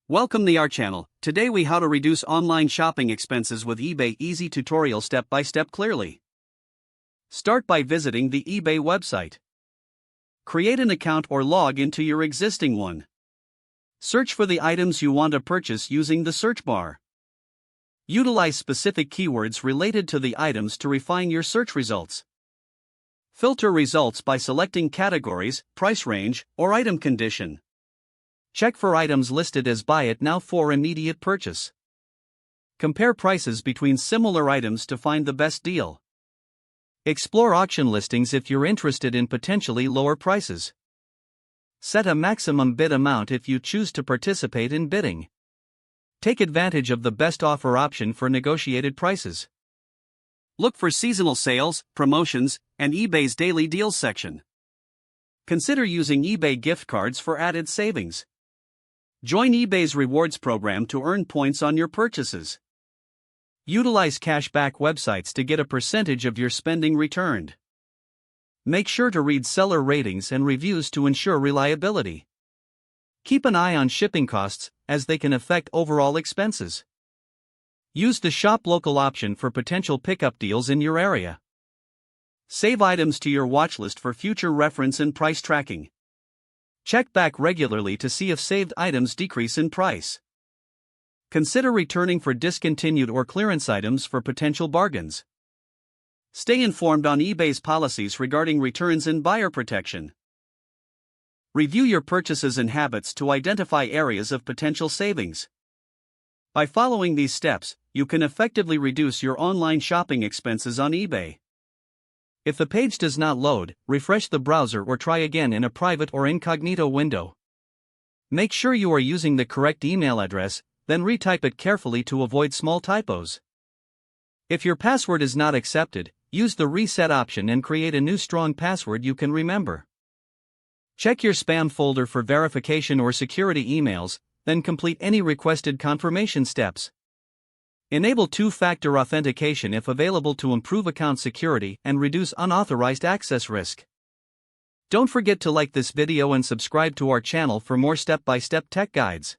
Welcome to our channel. Today we how to reduce online shopping expenses with eBay easy tutorial step by step clearly. Start by visiting the eBay website. Create an account or log into your existing one. Search for the items you want to purchase using the search bar. Utilize specific keywords related to the items to refine your search results. Filter results by selecting categories, price range, or item condition. Check for items listed as buy it now for immediate purchase. Compare prices between similar items to find the best deal. Explore auction listings if you're interested in potentially lower prices. Set a maximum bid amount if you choose to participate in bidding. Take advantage of the best offer option for negotiated prices. Look for seasonal sales, promotions, and eBay's daily deals section. Consider using eBay gift cards for added savings. Join eBay's rewards program to earn points on your purchases. Utilize cashback websites to get a percentage of your spending returned. Make sure to read seller ratings and reviews to ensure reliability. Keep an eye on shipping costs, as they can affect overall expenses. Use the Shop Local option for potential pickup deals in your area. Save items to your watch list for future reference and price tracking. Check back regularly to see if saved items decrease in price. Consider returning for discontinued or clearance items for potential bargains. Stay informed on eBay's policies regarding returns and buyer protection. Review your purchases and habits to identify areas of potential savings. By following these steps, you can effectively reduce your online shopping expenses on eBay. If the page does not load, refresh the browser or try again in a private or incognito window. Make sure you are using the correct email address, then retype it carefully to avoid small typos. If your password is not accepted, use the reset option and create a new strong password you can remember. Check your spam folder for verification or security emails, then complete any requested confirmation steps. Enable two-factor authentication if available to improve account security and reduce unauthorized access risk. Don't forget to like this video and subscribe to our channel for more step-by-step tech guides.